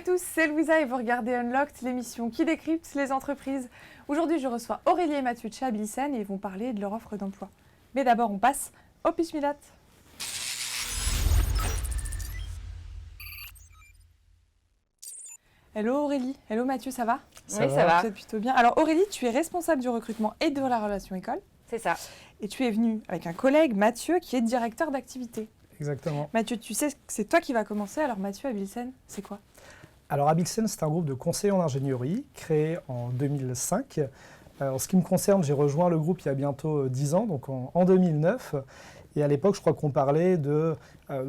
tous, c'est Louisa et vous regardez Unlocked, l'émission qui décrypte les entreprises. Aujourd'hui, je reçois Aurélie et Mathieu de chez Abilsen et ils vont parler de leur offre d'emploi. Mais d'abord, on passe au Pitch Me That. Hello Aurélie, hello Mathieu, ça va? Ça va. Vous êtes plutôt bien. Alors Aurélie, tu es responsable du recrutement et de la relation école. C'est ça. Et tu es venue avec un collègue, Mathieu, qui est directeur d'activité. Exactement. Mathieu, tu sais que c'est toi qui vas commencer. Alors Mathieu, Abilsen, c'est quoi? Alors Abilsen, c'est un groupe de conseillers en ingénierie créé en 2005. En ce qui me concerne, j'ai rejoint le groupe il y a bientôt 10 ans, donc en 2009. Et à l'époque, je crois qu'on parlait de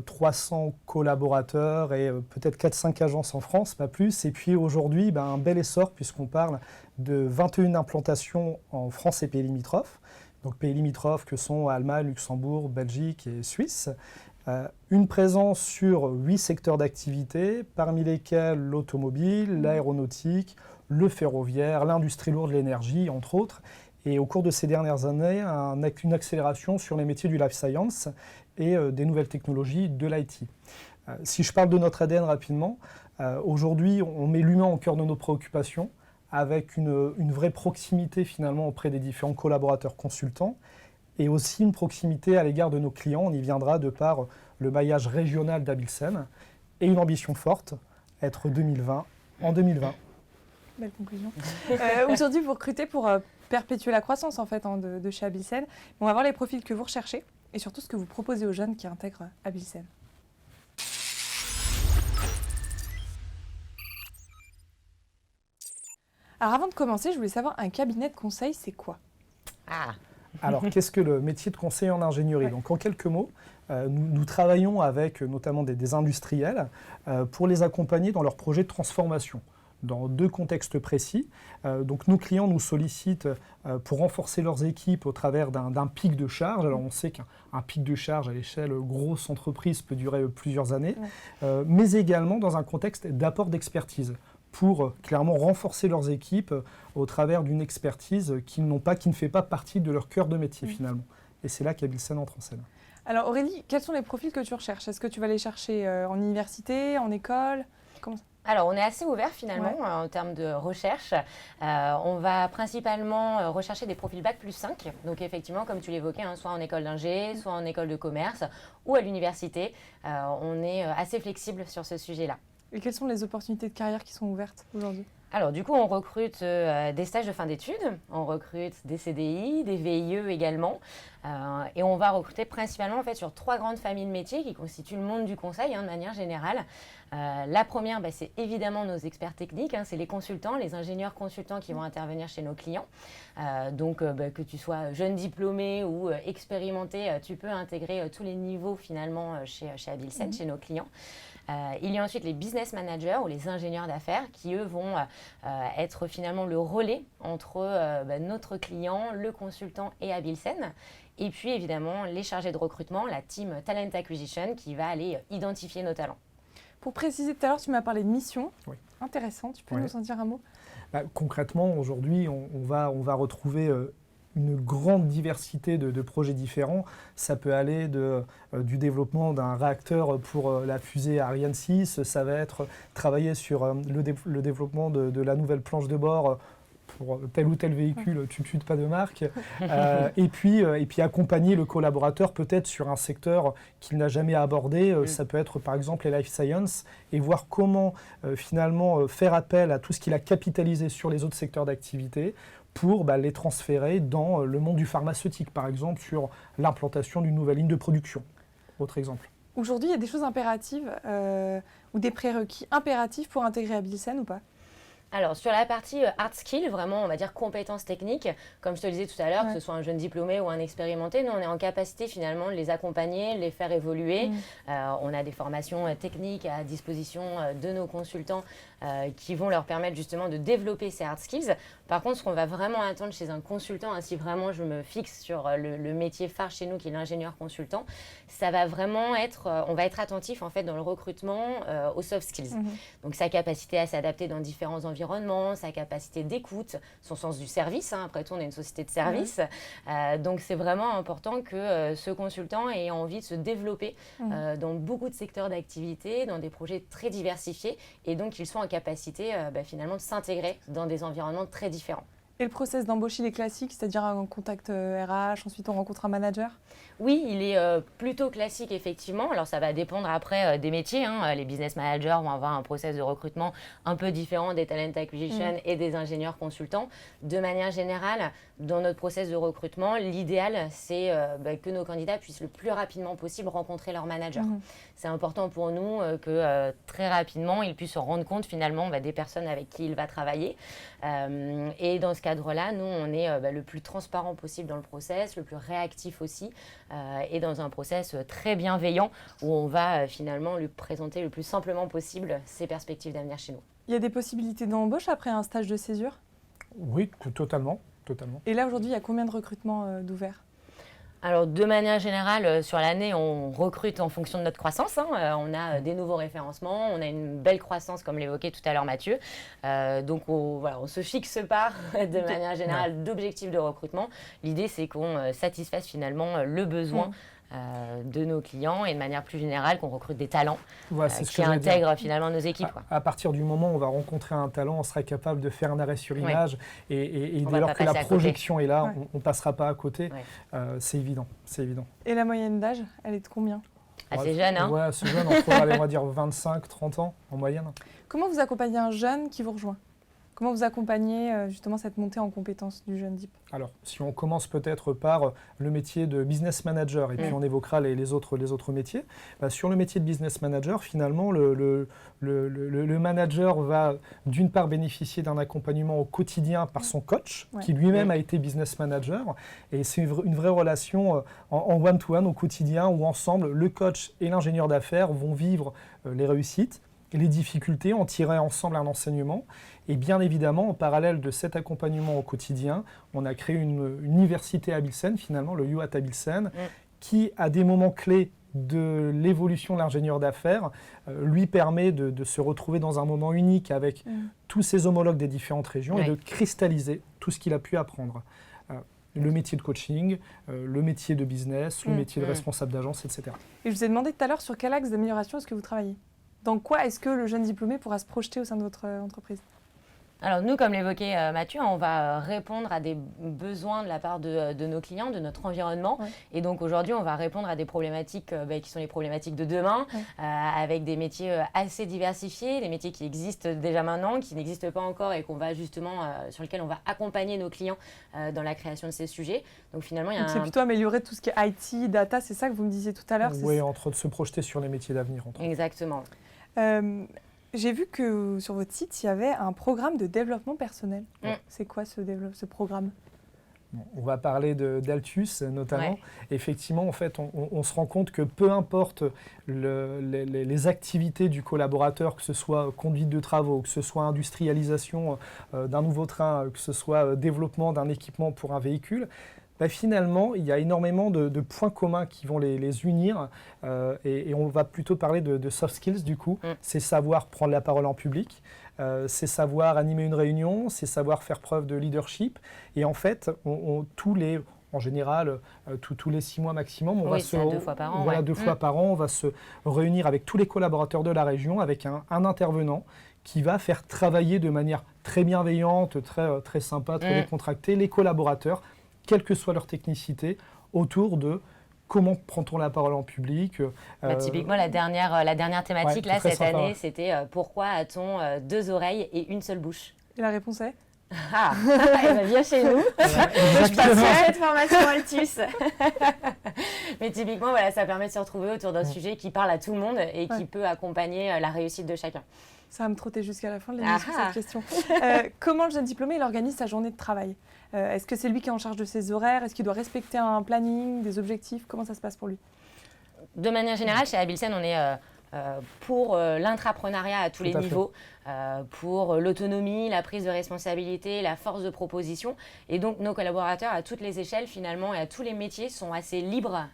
300 collaborateurs et peut-être 4-5 agences en France, pas plus. Et puis aujourd'hui, un bel essor puisqu'on parle de 21 implantations en France et pays limitrophes. Donc pays limitrophes que sont Allemagne, Luxembourg, Belgique et Suisse. Une présence sur 8 secteurs d'activité, parmi lesquels l'automobile, l'aéronautique, le ferroviaire, l'industrie lourde, l'énergie, entre autres. Et au cours de ces dernières années, une accélération sur les métiers du life science et des nouvelles technologies de l'IT. Si je parle de notre ADN rapidement, aujourd'hui, on met l'humain au cœur de nos préoccupations, avec une vraie proximité finalement auprès des différents collaborateurs consultants, et aussi une proximité à l'égard de nos clients. On y viendra de par le maillage régional d'Abilsen et une ambition forte, être 2020 en 2020. Belle conclusion. Aujourd'hui, vous recrutez pour perpétuer la croissance en fait de chez Abilsen. On va voir les profils que vous recherchez et surtout ce que vous proposez aux jeunes qui intègrent Abilsen. Alors avant de commencer, je voulais savoir, un cabinet de conseil, c'est quoi? Alors, qu'est-ce que le métier de conseiller en ingénierie? Donc, en quelques mots, nous travaillons avec notamment des industriels pour les accompagner dans leurs projets de transformation, dans 2 contextes précis. Donc, nos clients nous sollicitent pour renforcer leurs équipes au travers d'un pic de charge. Alors, on sait qu'un pic de charge à l'échelle grosse entreprise peut durer plusieurs années, mais également dans un contexte d'apport d'expertise, pour clairement renforcer leurs équipes au travers d'une expertise qui ne fait pas partie de leur cœur de métier finalement. Et c'est là qu'Abilsen entre en scène. Alors Aurélie, quels sont les profils que tu recherches? Est-ce que tu vas les chercher en université, en école? Comment ça? Alors, on est assez ouvert finalement en termes de recherche. On va principalement rechercher des profils Bac plus 5. Donc effectivement, comme tu l'évoquais, soit en école d'ingé, soit en école de commerce ou à l'université. On est assez flexible sur ce sujet-là. Et quelles sont les opportunités de carrière qui sont ouvertes aujourd'hui? Alors du coup, on recrute des stages de fin d'études, on recrute des CDI, des VIE également, et on va recruter principalement en fait sur 3 grandes familles de métiers qui constituent le monde du conseil de manière générale. La première, c'est évidemment nos experts techniques, c'est les consultants, les ingénieurs consultants qui vont intervenir chez nos clients. Donc que tu sois jeune diplômé ou expérimenté, tu peux intégrer tous les niveaux finalement chez Abilsen, chez nos clients. Il y a ensuite les business managers ou les ingénieurs d'affaires qui, eux, vont être finalement le relais entre notre client, le consultant et Abilsen. Et puis, évidemment, les chargés de recrutement, la team Talent Acquisition qui va aller identifier nos talents. Pour préciser, tout à l'heure, tu m'as parlé de mission. Oui. Intéressant, tu peux nous en dire un mot? Concrètement, aujourd'hui, on va retrouver une grande diversité de projets différents. Ça peut aller du développement d'un réacteur pour la fusée Ariane 6, ça va être travailler sur le développement de la nouvelle planche de bord pour tel ou tel véhicule, tout de suite pas de marque, et puis accompagner le collaborateur peut-être sur un secteur qu'il n'a jamais abordé, ça peut être par exemple les life science, et voir comment finalement faire appel à tout ce qu'il a capitalisé sur les autres secteurs d'activité, pour les transférer dans le monde du pharmaceutique, par exemple, sur l'implantation d'une nouvelle ligne de production. Autre exemple. Aujourd'hui, il y a des choses impératives ou des prérequis impératifs pour intégrer Abilsen ou pas? Alors, sur la partie hard skill, vraiment, on va dire compétences techniques, comme je te le disais tout à l'heure, que ce soit un jeune diplômé ou un expérimenté, nous, on est en capacité finalement de les accompagner, de les faire évoluer. On a des formations techniques à disposition de nos consultants qui vont leur permettre justement de développer ces hard skills. Par contre, ce qu'on va vraiment attendre chez un consultant, hein, si vraiment je me fixe sur le métier phare chez nous, qui est l'ingénieur consultant, ça va vraiment être, on va être attentif en fait dans le recrutement aux soft skills. Donc sa capacité à s'adapter dans différents environnements, sa capacité d'écoute, son sens du service. Hein, après tout, on est une société de service. Donc c'est vraiment important que ce consultant ait envie de se développer dans beaucoup de secteurs d'activité, dans des projets très diversifiés, et donc qu'il soit en capacité finalement de s'intégrer dans des environnements très différents. Et le process d'embauche, il est classique, c'est-à-dire un contact RH, ensuite on rencontre un manager? Oui, il est plutôt classique, effectivement. Alors, ça va dépendre après des métiers. Hein. Les business managers vont avoir un process de recrutement un peu différent des talent acquisition et des ingénieurs consultants. De manière générale, dans notre process de recrutement, l'idéal, c'est que nos candidats puissent le plus rapidement possible rencontrer leur manager. C'est important pour nous que très rapidement, ils puissent se rendre compte finalement des personnes avec qui il va travailler. Et dans ce cadre-là, nous, on est le plus transparent possible dans le process, le plus réactif aussi, et dans un process très bienveillant où on va finalement lui présenter le plus simplement possible ses perspectives d'avenir chez nous. Il y a des possibilités d'embauche après un stage de césure? Oui, totalement. Et là, aujourd'hui, il y a combien de recrutements d'ouverts? Alors, de manière générale, sur l'année, on recrute en fonction de notre croissance. Hein. On a des nouveaux référencements, on a une belle croissance, comme l'évoquait tout à l'heure Mathieu. Donc, on se fixe pas, de manière générale, d'objectifs de recrutement. L'idée, c'est qu'on satisfasse finalement le besoin de nos clients et de manière plus générale, qu'on recrute des talents qui intègrent finalement nos équipes. À partir du moment où on va rencontrer un talent, on sera capable de faire un arrêt sur image et dès lors que la projection est là, on ne passera pas à côté. C'est évident. Et la moyenne d'âge, elle est de combien? Assez jeune, hein? Ouais, assez jeune, entre on va dire 25-30 ans en moyenne. Comment vous accompagnez un jeune qui vous rejoint? Comment vous accompagnez justement cette montée en compétences du jeune DIP? Alors, si on commence peut-être par le métier de business manager, et puis on évoquera les autres métiers, sur le métier de business manager, finalement, le manager va d'une part bénéficier d'un accompagnement au quotidien par son coach, qui lui-même a été business manager, et c'est une vraie relation en one-to-one au quotidien, où ensemble, le coach et l'ingénieur d'affaires vont vivre les réussites et les difficultés, en tirer ensemble un enseignement. Et bien évidemment, en parallèle de cet accompagnement au quotidien, on a créé une université à Bilsen, finalement, le UAT à Bilsen, qui, à des moments clés de l'évolution de l'ingénieur d'affaires, lui permet de se retrouver dans un moment unique avec tous ses homologues des différentes régions et de cristalliser tout ce qu'il a pu apprendre. Le métier de coaching, le métier de business, le métier de responsable d'agence, etc. Et je vous ai demandé tout à l'heure sur quel axe d'amélioration est-ce que vous travaillez? Dans quoi est-ce que le jeune diplômé pourra se projeter au sein de votre entreprise? Alors nous, comme l'évoquait Mathieu, on va répondre à des besoins de la part de nos clients, de notre environnement. Et donc aujourd'hui, on va répondre à des problématiques qui sont les problématiques de demain, avec des métiers assez diversifiés, des métiers qui existent déjà maintenant, qui n'existent pas encore et qu'on va justement, sur lesquels on va accompagner nos clients dans la création de ces sujets. Donc finalement, il y a c'est plutôt améliorer tout ce qui est IT, data, c'est ça que vous me disiez tout à l'heure? Oui, entre de se projeter sur les métiers d'avenir. Exactement. J'ai vu que sur votre site, il y avait un programme de développement personnel. C'est quoi ce programme? On va parler d'Altus notamment. Effectivement, en fait, on se rend compte que peu importe les activités du collaborateur, que ce soit conduite de travaux, que ce soit industrialisation d'un nouveau train, que ce soit développement d'un équipement pour un véhicule, finalement, il y a énormément de points communs qui vont les unir et on va plutôt parler de soft skills du coup. C'est savoir prendre la parole en public, c'est savoir animer une réunion, c'est savoir faire preuve de leadership. Et en fait, en général, tous les 6 mois maximum, on va se 2 fois par an. 2 fois par an, on va se réunir avec tous les collaborateurs de la région, avec un intervenant qui va faire travailler de manière très bienveillante, très sympa, très décontractée, les collaborateurs, quelle que soit leur technicité, autour de comment prend-on la parole en public. Typiquement, la dernière thématique là, cette année, c'était pourquoi a-t-on 2 oreilles et une seule bouche? Et la réponse est? Viens chez nous. Je passe sur cette formation Altus. Mais typiquement, ça permet de se retrouver autour d'un sujet qui parle à tout le monde et qui peut accompagner la réussite de chacun. Ça va me trotter jusqu'à la fin de l'émission, cette question. Comment le jeune diplômé il organise sa journée de travail? Est-ce que c'est lui qui est en charge de ses horaires? Est-ce qu'il doit respecter un planning, des objectifs? Comment ça se passe pour lui? De manière générale, chez Abilsen, on est pour l'intrapreneuriat à tous les Tout à fait. niveaux, pour l'autonomie, la prise de responsabilité, la force de proposition. Et donc, nos collaborateurs à toutes les échelles, finalement, et à tous les métiers sont assez libres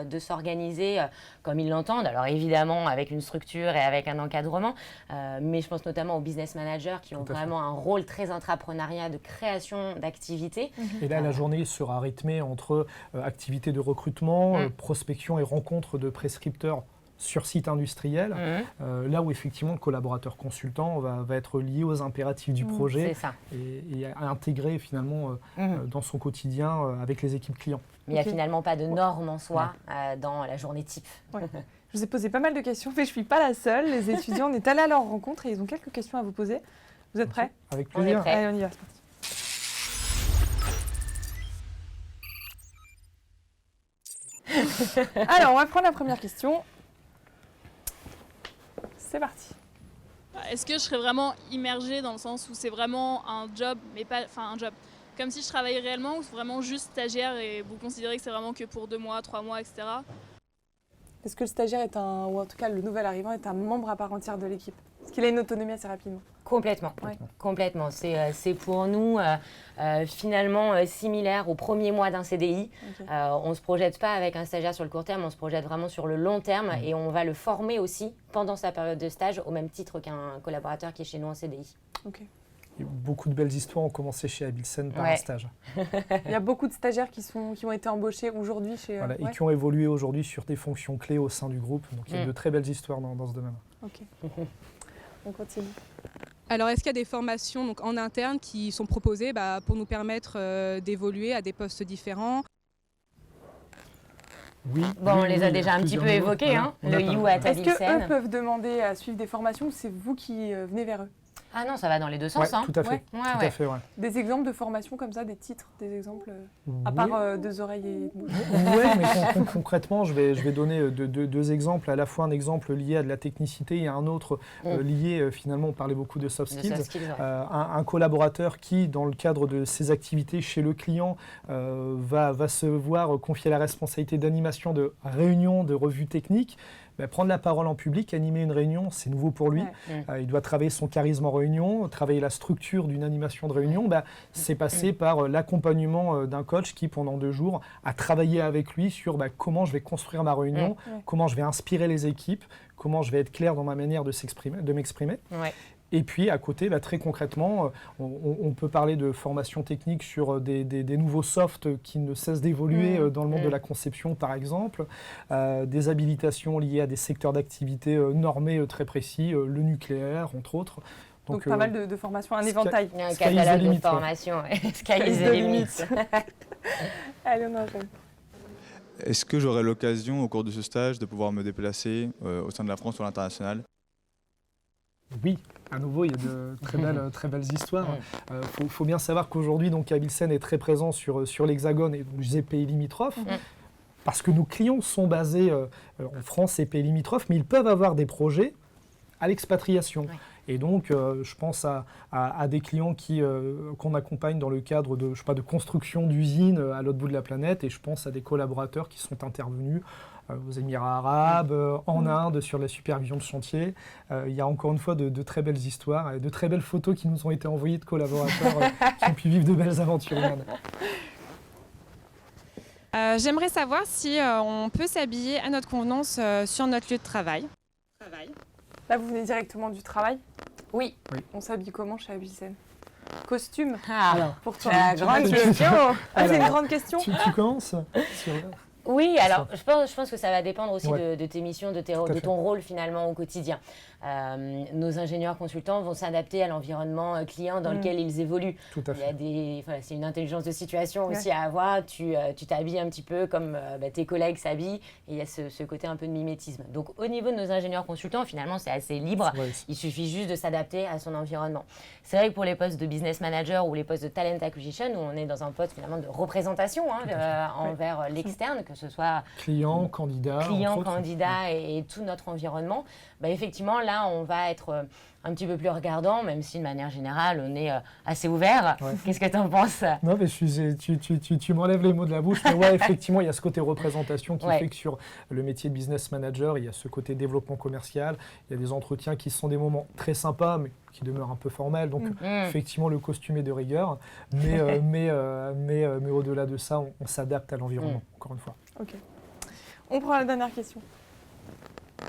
de s'organiser comme ils l'entendent. Alors, évidemment, avec une structure et avec un encadrement, mais je pense notamment aux business managers qui ont Tout à fait. vraiment un rôle très intrapreneuriat de création d'activités. Et là, la journée sera rythmée entre activités de recrutement, prospection et rencontres de prescripteurs sur site industriel, là où effectivement le collaborateur consultant va être lié aux impératifs du projet C'est ça. et à intégrer finalement dans son quotidien avec les équipes clients. Mais il n'y a finalement pas de normes en soi dans la journée type. Ouais. Je vous ai posé pas mal de questions, mais je ne suis pas la seule. Les étudiants, on est allés à leur rencontre et ils ont quelques questions à vous poser. Vous êtes prêts? Avec On est plaisir. prêts. Allez, on y va, c'est parti. Alors, on va prendre la première question. C'est parti. Est-ce que je serais vraiment immergée dans le sens où c'est vraiment un job, mais pas, enfin un job, comme si je travaillais réellement ou vraiment juste stagiaire et vous considérez que c'est vraiment que pour 2 mois, 3 mois, etc. Est-ce que le stagiaire est ou en tout cas le nouvel arrivant est un membre à part entière de l'équipe? Est-ce qu'il a une autonomie assez rapidement? Complètement. Ouais. Complètement. C'est pour nous finalement similaire au premier mois d'un CDI. Ok. On ne se projette pas avec un stagiaire sur le court terme, on se projette vraiment sur le long terme et on va le former aussi pendant sa période de stage au même titre qu'un collaborateur qui est chez nous en CDI. Ok. Et beaucoup de belles histoires ont commencé chez Abilsen par Ouais. un stage. Il y a beaucoup de stagiaires qui ont été embauchés aujourd'hui chez... Voilà, ouais. et qui ont évolué aujourd'hui sur des fonctions clés au sein du groupe. Donc il y a de très belles histoires dans ce domaine. Ok. On continue. Alors, est-ce qu'il y a des formations donc, en interne qui sont proposées pour nous permettre d'évoluer à des postes différents? Oui. Bon, on oui, les oui, a déjà un petit plusieurs peu niveaux. évoqués, Voilà. hein, On le a You pas- at Est-ce qu'eux Abilsen. peuvent demander à suivre des formations ou c'est vous qui venez vers eux? Ah non, ça va dans les deux Ouais, sens. Hein. tout à fait. Ouais. Tout Ouais, ouais. à fait, ouais. Des exemples de formations comme ça, des titres, des exemples, à part deux oreilles et une bouche? Oui, mais concrètement, je vais donner deux exemples. À la fois un exemple lié à de la technicité et un autre lié, finalement, on parlait beaucoup de soft De skills. soft skills, ouais. Un collaborateur qui, dans le cadre de ses activités chez le client, va se voir confier la responsabilité d'animation de réunions, de revues techniques. Prendre la parole en public, animer une réunion, c'est nouveau pour lui. Ouais. Il doit travailler son charisme en réunion, travailler la structure d'une animation de réunion. C'est passé par l'accompagnement d'un coach qui, pendant 2 jours, a travaillé avec lui sur comment je vais construire ma réunion, comment je vais inspirer les équipes, comment je vais être clair dans ma manière de m'exprimer. Ouais. Et puis, à côté, très concrètement, on peut parler de formation technique sur des nouveaux softs qui ne cessent d'évoluer dans le monde de la conception, par exemple, des habilitations liées à des secteurs d'activité normés très précis, le nucléaire, entre autres. Donc pas mal de formations, un éventail. Il y a un Sky is the catalogue de limit, ouais. formation. Sky is the limit. Allez, on enchaîne. Est-ce que j'aurai l'occasion au cours de ce stage de pouvoir me déplacer au sein de la France ou à l'international? Oui, à nouveau, il y a de très belles histoires. Faut bien savoir qu'aujourd'hui, Abilsen est très présent sur l'Hexagone et donc, je disais pays limitrophes, parce que nos clients sont basés en France et pays limitrophes, mais ils peuvent avoir des projets à l'expatriation. Ouais. Et donc, je pense à des clients qu'on accompagne dans le cadre de construction d'usines à l'autre bout de la planète, et je pense à des collaborateurs qui sont intervenus aux Émirats arabes, en Inde, sur la supervision de chantier. Il y a encore une fois de très belles histoires et de très belles photos qui nous ont été envoyées de collaborateurs qui ont pu vivre de belles aventures humaines. J'aimerais savoir si on peut s'habiller à notre convenance sur notre lieu de travail. Là, vous venez directement du travail. Oui. On s'habille comment chez Abilsen? Costume Ah, pour toi? la grande tu- question. Ah, c'est une grande question. Tu commences sur... Oui, alors je pense que ça va dépendre aussi Ouais. de tes missions, de fait. ton rôle finalement au quotidien. Nos ingénieurs consultants vont s'adapter à l'environnement client dans lequel ils évoluent. Tout à Il y a fait. c'est une intelligence de situation aussi à avoir. Tu t'habilles un petit peu comme tes collègues s'habillent et il y a ce côté un peu de mimétisme. Donc au niveau de nos ingénieurs consultants, finalement c'est assez libre. Ouais, Il suffit juste de s'adapter à son environnement. C'est vrai que pour les postes de business manager ou les postes de talent acquisition, où on est dans un poste finalement de représentation envers l'externe, que ce soit client, candidat, entre autres. candidat et tout notre environnement, effectivement là on va être un petit peu plus regardant, même si de manière générale, on est assez ouvert. Ouais. Qu'est-ce que tu en penses? Non, mais tu m'enlèves les mots de la bouche. Mais ouais, effectivement, il y a ce côté représentation qui Ouais. fait que sur le métier de business manager, il y a ce côté développement commercial. Il y a des entretiens qui sont des moments très sympas, mais qui demeurent un peu formels. Donc, effectivement, le costume est de rigueur. Mais au-delà de ça, on s'adapte à l'environnement, encore une fois. Ok. On prend la dernière question.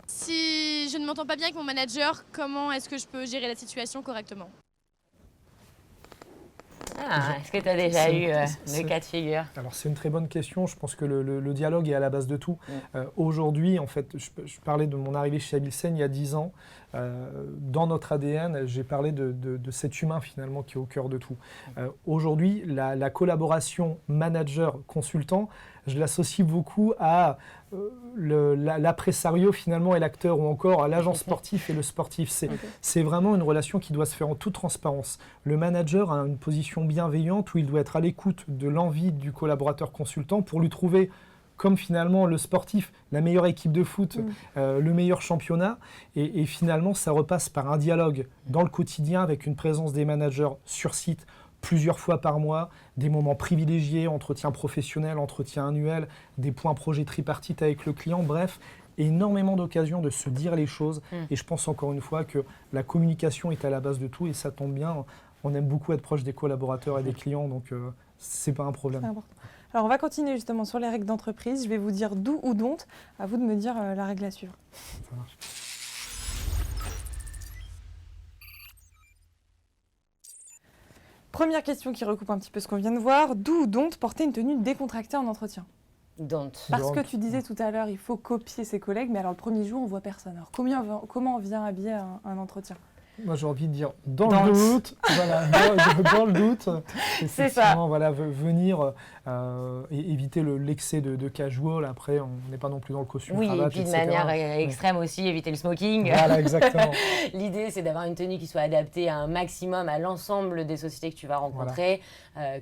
Si je ne m'entends pas bien avec mon manager, comment est-ce que je peux gérer la situation correctement? Est-ce que tu as déjà C'est- eu c'est- le cas de figure? Alors c'est une très bonne question. Je pense que le dialogue est à la base de tout. Aujourd'hui, en fait, je parlais de mon arrivée chez Abilsen il y a 10 ans. Dans notre ADN, j'ai parlé de cet humain finalement qui est au cœur de tout. Aujourd'hui, la collaboration manager-consultant, je l'associe beaucoup à l'appresario finalement et l'acteur, ou encore à l'agent sportif et le sportif. C'est vraiment une relation qui doit se faire en toute transparence. Le manager a une position bienveillante où il doit être à l'écoute de l'envie du collaborateur consultant pour lui trouver, comme finalement le sportif, la meilleure équipe de foot, le meilleur championnat. Et finalement, ça repasse par un dialogue dans le quotidien avec une présence des managers sur site plusieurs fois par mois, des moments privilégiés, entretien professionnel, entretien annuel, des points projets tripartites avec le client, bref, énormément d'occasions de se dire les choses. Et je pense encore une fois que la communication est à la base de tout et ça tombe bien. On aime beaucoup être proche des collaborateurs et des clients, donc c'est pas un problème. C'est important. Alors, on va continuer justement sur les règles d'entreprise. Je vais vous dire do ou don't. À vous de me dire la règle à suivre. Ça marche. Première question qui recoupe un petit peu ce qu'on vient de voir. Do ou don't porter une tenue décontractée en entretien? Don't. Parce que Don't. tu disais tout à l'heure, il faut copier ses collègues, mais alors le premier jour, on voit personne. Alors comment on vient habiller un entretien? Moi, j'ai envie de dire dans Dans le le- doute, voilà, dans le doute, C'est ça. effectivement, voilà, venir et éviter l'excès de casual. Après, on n'est pas non plus dans le costume Oui, et cravate, puis de etc. manière extrême aussi, éviter le smoking. Voilà, exactement. L'idée, c'est d'avoir une tenue qui soit adaptée à un maximum à l'ensemble des sociétés que tu vas rencontrer,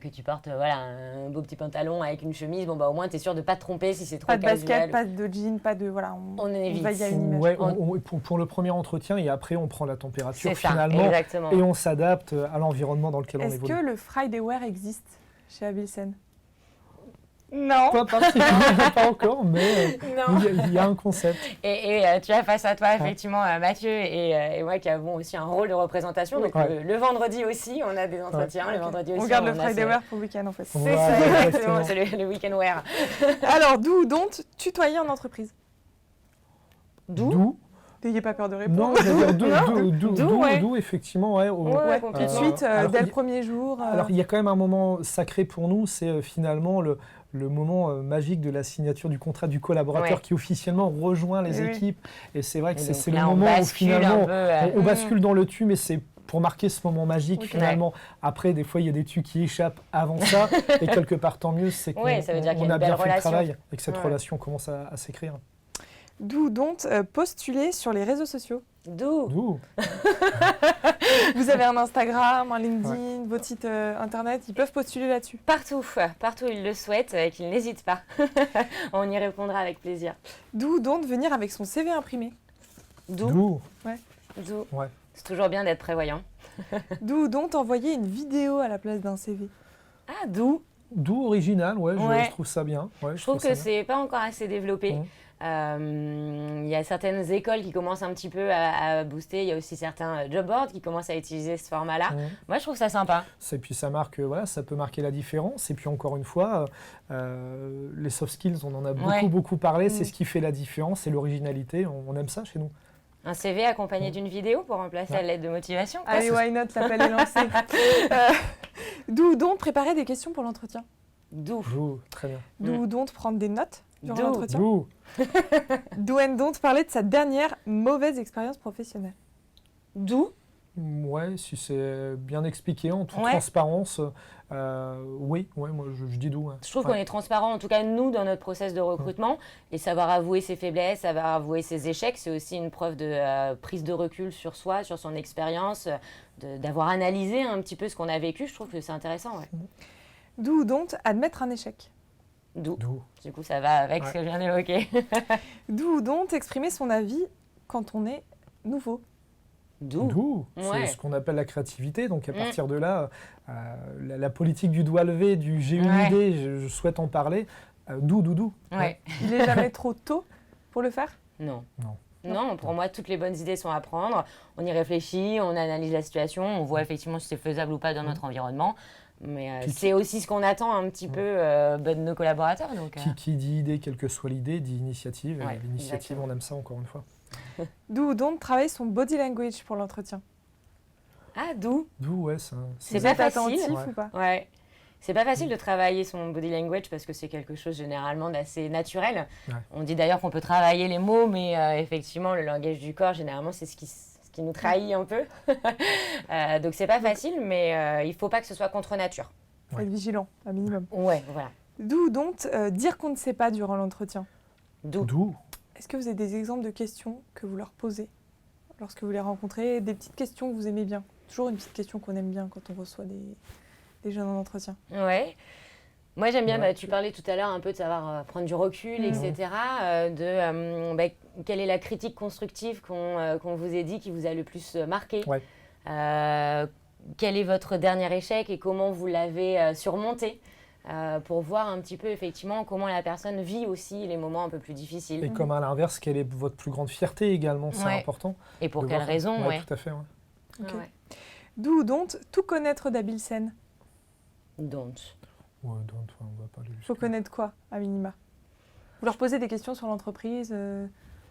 que tu portes un beau petit pantalon avec une chemise. Bon, bah, au moins, tu es sûr de ne pas te tromper si c'est trop Pas de casual. basket, pas de jean, pas de... Voilà, On évite. va y à une image. Ouais, pour le premier entretien, et après, on prend la température C'est ça, finalement exactement. et on s'adapte à l'environnement dans lequel on Est-ce évolue. que le Friday Wear existe chez Abilsen? Non. Pas particulièrement, pas encore, mais Non. il y a un concept. Et tu as face à toi, effectivement, Mathieu et moi qui avons aussi un rôle de représentation. Donc, Ouais. le vendredi aussi, on a des entretiens. Le Ok. vendredi aussi, On garde le a Friday ce- Wear pour le week-end en fait. C'est Voilà, ça, exactement. exactement. C'est le week-end wear. Alors, do ou don't tutoyer en entreprise? D'où N'ayez pas peur de répondre. Non, j'allais dire D'où, ouais. d'où, effectivement, ouais. Ouais, tout de complètement. suite, alors, dès le il- premier jour. Alors, il y a quand même un moment sacré pour nous, c'est finalement le moment magique de la signature du contrat du collaborateur Ouais. qui officiellement rejoint les Oui. équipes. Et c'est vrai que Et c'est donc c'est le là, on moment où bascule finalement un peu, on bascule dans le tu, mais c'est pour marquer ce moment magique Ok. finalement. Après, des fois, il y a des tus qui échappent avant ça, et quelque part, tant mieux, c'est qu'on Ouais, ça veut dire qu'il y a on une a bien belle fait le relation. travail et que cette Ouais. relation commence à s'écrire. Do ou don't postuler sur les réseaux sociaux? D'où D'où Vous avez un Instagram, un LinkedIn, votre site internet, ils peuvent postuler là-dessus. Partout ils le souhaitent, qu'ils n'hésitent pas. On y répondra avec plaisir. Do ou don't venir avec son CV imprimé? D'où D'où Ouais. C'est toujours bien d'être prévoyant. Do ou don't envoyer une vidéo à la place d'un CV? Ah, d'où D'où original, ouais, Ouais. je trouve ça bien. Ouais, Je trouve ça que bien. c'est pas encore assez développé. Mhm. Il y a certaines écoles qui commencent un petit peu à booster. Il y a aussi certains job boards qui commencent à utiliser ce format-là. Mhm. Moi, je trouve ça sympa. Et puis ça marque, voilà, ça peut marquer la différence. Et puis encore une fois, les soft skills, on en a beaucoup parlé. C'est ce qui fait la différence, c'est l'originalité. On aime ça chez nous. Un CV accompagné d'une vidéo pour remplacer la lettre de motivation. quoi. Allez, why not, l'appel est lancé. Do ou don't préparer des questions pour l'entretien? D'où D'où, très bien. Do ou don't prendre des notes durant Do. l'entretien? D'où Do and don't parler de sa dernière mauvaise expérience professionnelle? D'où Ouais, si c'est bien expliqué en toute Ouais. transparence, oui, ouais, moi je dis d'où. Ouais. Je trouve Ouais. qu'on est transparent, en tout cas nous, dans notre process de recrutement. Et savoir avouer ses faiblesses, savoir avouer ses échecs, c'est aussi une preuve de prise de recul sur soi, sur son expérience, d'avoir analysé un petit peu ce qu'on a vécu. Je trouve que c'est intéressant. Ouais. Do ou don't admettre un échec? D'où D'où. Du coup, ça va avec ce que je viens d'évoquer. Do ou don't exprimer son avis quand on est nouveau? D'où, Ouais. c'est ce qu'on appelle la créativité. Donc à partir de là, la politique du doigt levé, du j'ai une idée, je souhaite en parler, d'où. Ouais. Il n'est jamais trop tôt pour le faire? Non. Non. Non, pour moi, toutes les bonnes idées sont à prendre. On y réfléchit, on analyse la situation, on voit effectivement si c'est faisable ou pas dans notre environnement. Mais c'est aussi ce qu'on attend un petit peu de nos collaborateurs. Donc, Qui dit idée, quelle que soit l'idée, dit initiative. Ouais, Et l'initiative, exactement. on aime ça encore une fois. D'où donc travailler son body language pour l'entretien? Ah, d'où? D'où, ouais, ça. C'est Vous pas êtes facile. attentif Ouais. ou pas? Ouais. C'est pas facile de travailler son body language parce que c'est quelque chose généralement d'assez naturel. Ouais. On dit d'ailleurs qu'on peut travailler les mots, mais effectivement, le langage du corps, généralement, c'est ce qui nous trahit un peu. Donc c'est pas facile, mais il faut pas que ce soit contre nature. Ouais. Être vigilant, un minimum. Ouais, voilà. D'où donc dire qu'on ne sait pas durant l'entretien? D'où. Est-ce que vous avez des exemples de questions que vous leur posez lorsque vous les rencontrez? Des petites questions que vous aimez bien? Toujours une petite question qu'on aime bien quand on reçoit des jeunes en entretien. Ouais. Moi, j'aime bien, Ouais. tu parlais tout à l'heure un peu de savoir prendre du recul, etc. Quelle est la critique constructive qu'on vous ait dit qui vous a le plus marqué? Ouais. Quel est votre dernier échec et comment vous l'avez surmonté? Pour voir un petit peu effectivement comment la personne vit aussi les moments un peu plus difficiles. Et comme à l'inverse, quelle est votre plus grande fierté également, c'est Ouais. important. Et pour de quelle voir- raison? Ouais, tout à fait. Ouais. Ok. Ouais. D'où donc tout connaître d'Abilsen? Donc. Ouais, donc, on va pas aller Il faut jusque- connaître quoi, à minima? Vous leur posez des questions sur l'entreprise,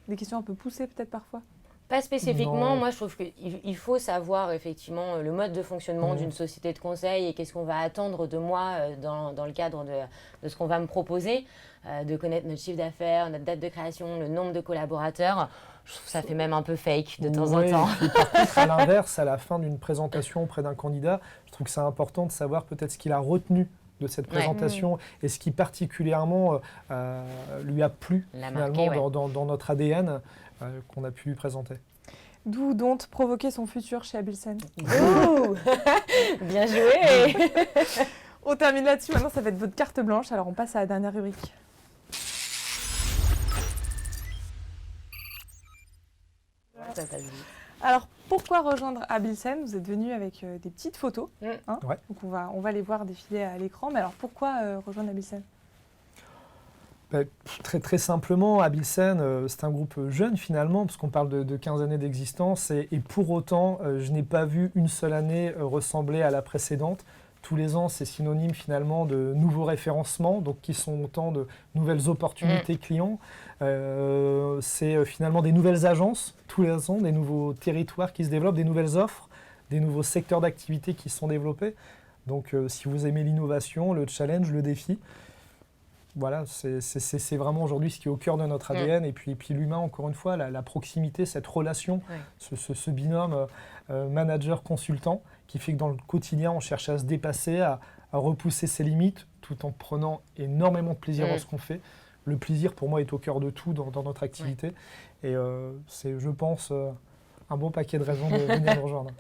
des questions un peu poussées peut-être parfois? Pas spécifiquement, Non. moi je trouve qu'il faut savoir effectivement le mode de fonctionnement Mhm. d'une société de conseil et qu'est-ce qu'on va attendre de moi dans le cadre de ce qu'on va me proposer, de connaître notre chiffre d'affaires, notre date de création, le nombre de collaborateurs. Je trouve que ça fait même un peu fake de temps Ouais, en temps. et puis par contre, à l'inverse, à la fin d'une présentation auprès d'un candidat, je trouve que c'est important de savoir peut-être ce qu'il a retenu de cette Ouais. présentation et ce qui particulièrement lui a plu L'a finalement marqué, ouais. dans notre ADN qu'on a pu lui présenter. D'où donc provoquer son futur chez Abilsen? Ouh Bien joué. On termine là-dessus, maintenant ça va être votre carte blanche, alors on passe à la dernière rubrique. Ça passe vite. Alors pourquoi rejoindre Abilsen? Vous êtes venu avec des petites photos, hein, Ouais. donc on va les voir défiler à l'écran, mais alors pourquoi rejoindre Abilsen? Très, très simplement, Abilsen, c'est un groupe jeune finalement, parce qu'on parle de 15 années d'existence, et pour autant, je n'ai pas vu une seule année ressembler à la précédente. Tous les ans, c'est synonyme finalement de nouveaux référencements, donc qui sont autant de nouvelles opportunités clients. C'est finalement des nouvelles agences, tous les ans, des nouveaux territoires qui se développent, des nouvelles offres, des nouveaux secteurs d'activité qui se sont développés. Donc si vous aimez l'innovation, le challenge, le défi, voilà, c'est vraiment aujourd'hui ce qui est au cœur de notre ADN. Et puis l'humain, encore une fois, la proximité, cette relation, ce binôme manager-consultant qui fait que dans le quotidien, on cherche à se dépasser, à repousser ses limites, tout en prenant énormément de plaisir dans ce qu'on fait. Le plaisir, pour moi, est au cœur de tout dans notre activité. Et c'est, je pense, un bon paquet de raisons de venir nous rejoindre.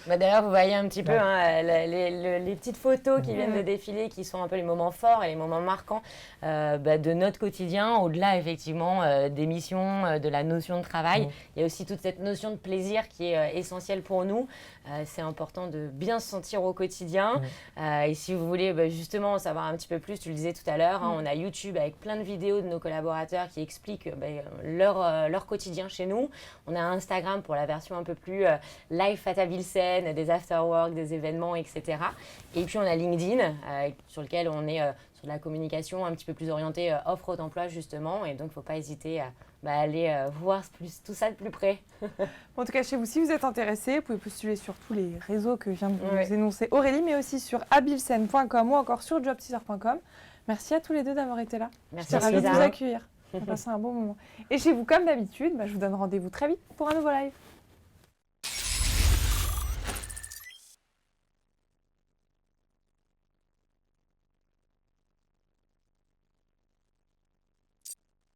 Bah d'ailleurs, vous voyez un petit peu les petites photos qui viennent de défiler, qui sont un peu les moments forts et les moments marquants de notre quotidien, au-delà effectivement des missions, de la notion de travail. Il y a aussi toute cette notion de plaisir qui est essentielle pour nous. C'est important de bien se sentir au quotidien. Et si vous voulez justement en savoir un petit peu plus, tu le disais tout à l'heure, on a YouTube avec plein de vidéos de nos collaborateurs qui expliquent leur quotidien chez nous. On a Instagram pour la version un peu plus live at Abilsen, des afterwork, des événements, etc. Et puis on a LinkedIn sur lequel on est sur de la communication un petit peu plus orientée offre d'emploi justement. Et donc il ne faut pas hésiter à aller voir tout ça de plus près. En tout cas, chez vous, si vous êtes intéressé, vous pouvez postuler sur tous les réseaux que vient de vous énoncer Aurélie, mais aussi sur abilsen.com ou encore sur jobteaser.com. Merci à tous les deux d'avoir été là. Merci. J'étais ravie de vous accueillir. On a passé un bon moment. Et chez vous, comme d'habitude, je vous donne rendez-vous très vite pour un nouveau live.